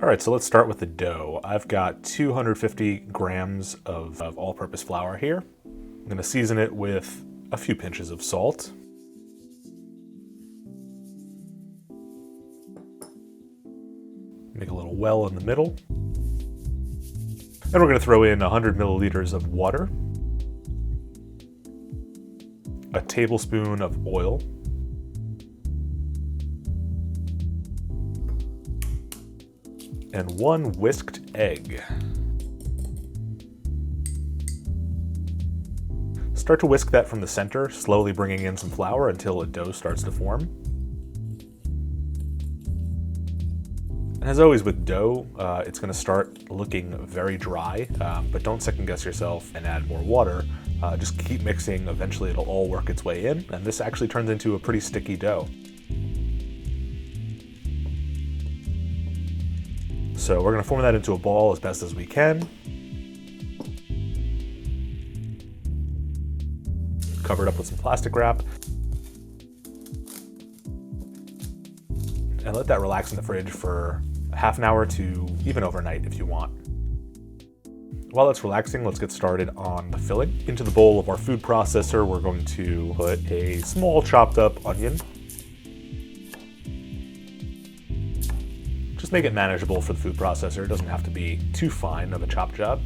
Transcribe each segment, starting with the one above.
All right, so let's start with the dough. I've got 250 grams of all-purpose flour here. I'm gonna season it with a few pinches of salt. Make a little well in the middle. Then we're gonna throw in 100 milliliters of water, a tablespoon of oil, and 1 whisked egg. Start to whisk that from the center, slowly bringing in some flour until a dough starts to form. And as always with dough, it's gonna start looking very dry, but don't second guess yourself and add more water. Just keep mixing, eventually it'll all work its way in, and this actually turns into a pretty sticky dough. So we're gonna form that into a ball as best as we can. Cover it up with some plastic wrap. And let that relax in the fridge for half an hour to even overnight if you want. While it's relaxing, let's get started on the filling. Into the bowl of our food processor, we're going to put a small chopped up onion. Just make it manageable for the food processor. It doesn't have to be too fine of a chop job.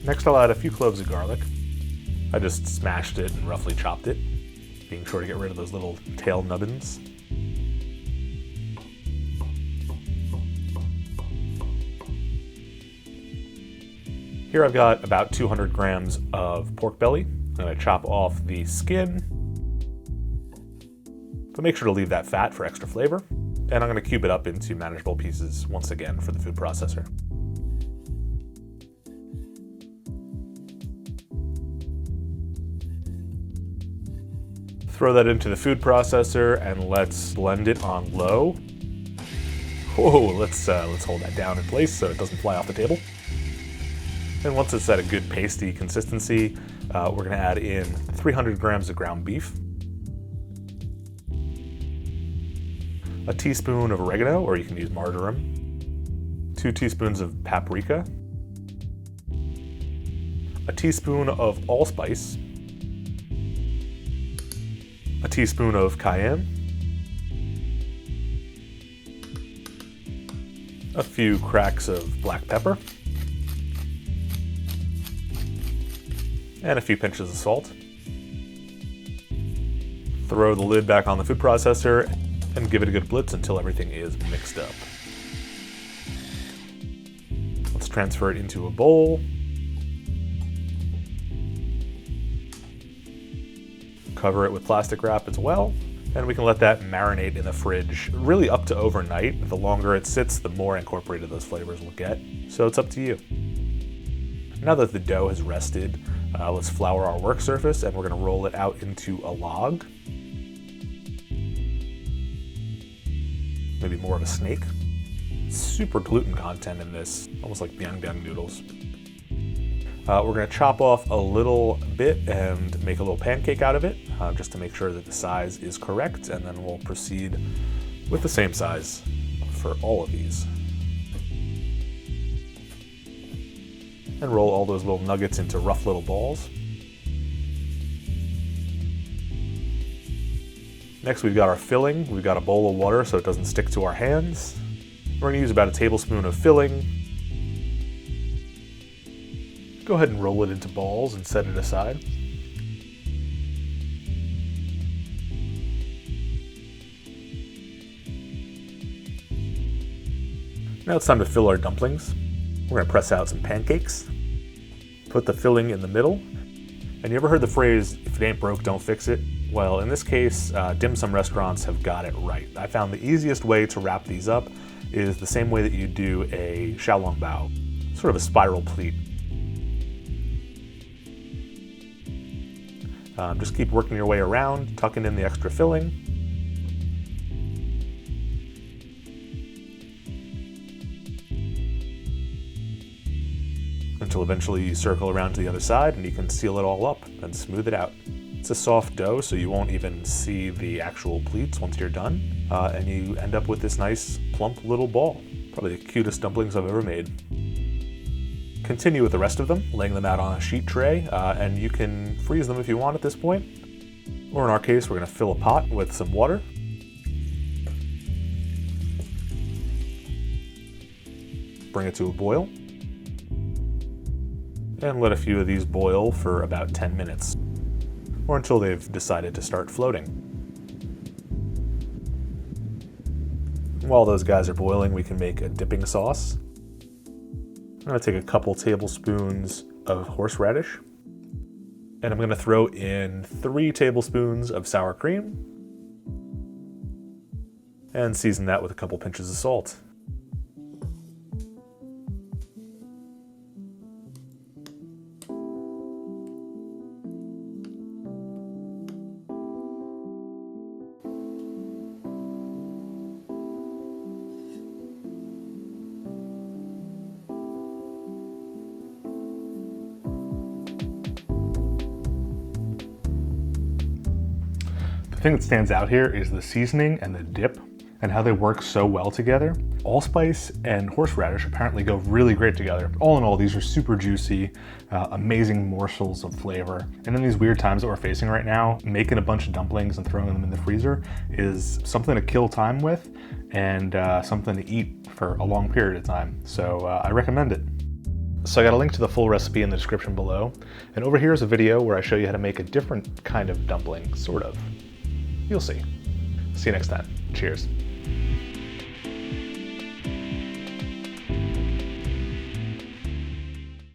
Next, I'll add a few cloves of garlic. I just smashed it and roughly chopped it, being sure to get rid of those little tail nubbins. Here I've got about 200 grams of pork belly. I'm gonna chop off the skin, but make sure to leave that fat for extra flavor. And I'm gonna cube it up into manageable pieces once again for the food processor. Throw that into the food processor and let's blend it on low. Whoa, let's hold that down in place so it doesn't fly off the table. And once it's at a good pasty consistency, we're gonna add in 300 grams of ground beef, a teaspoon of oregano, or you can use marjoram, 2 teaspoons of paprika, a teaspoon of allspice, a teaspoon of cayenne, a few cracks of black pepper, and a few pinches of salt. Throw the lid back on the food processor and give it a good blitz until everything is mixed up. Let's transfer it into a bowl. Cover it with plastic wrap as well, and we can let that marinate in the fridge really up to overnight. The longer it sits, the more incorporated those flavors will get, so it's up to you. Now that the dough has rested, let's flour our work surface, and we're gonna roll it out into a log. Maybe more of a snake. Super gluten content in this, almost like biang noodles. We're gonna chop off a little bit and make a little pancake out of it, just to make sure that the size is correct, and then we'll proceed with the same size for all of these. And roll all those little nuggets into rough little balls. Next, we've got our filling. We've got a bowl of water so it doesn't stick to our hands. We're gonna use about a tablespoon of filling. Go ahead and roll it into balls and set it aside. Now it's time to fill our dumplings. We're gonna press out some pancakes. Put the filling in the middle. And you ever heard the phrase, if it ain't broke, don't fix it? Well, in this case, dim sum restaurants have got it right. I found the easiest way to wrap these up is the same way that you do a xiaolong bao, sort of a spiral pleat. Just keep working your way around, tucking in the extra filling. Until eventually you circle around to the other side and you can seal it all up and smooth it out. It's a soft dough, so you won't even see the actual pleats once you're done. And you end up with this nice, plump little ball. Probably the cutest dumplings I've ever made. Continue with the rest of them, laying them out on a sheet tray, and you can freeze them if you want at this point. Or in our case, we're gonna fill a pot with some water. Bring it to a boil. And let a few of these boil for about 10 minutes. Or until they've decided to start floating. While those guys are boiling, we can make a dipping sauce. I'm gonna take a couple tablespoons of horseradish, and I'm gonna throw in 3 tablespoons of sour cream, and season that with a couple pinches of salt. The thing that stands out here is the seasoning and the dip and how they work so well together. Allspice and horseradish apparently go really great together. All in all, these are super juicy, amazing morsels of flavor. And in these weird times that we're facing right now, making a bunch of dumplings and throwing them in the freezer is something to kill time with and something to eat for a long period of time. So I recommend it. So I got a link to the full recipe in the description below. And over here is a video where I show you how to make a different kind of dumpling, sort of. You'll see. See you next time. Cheers.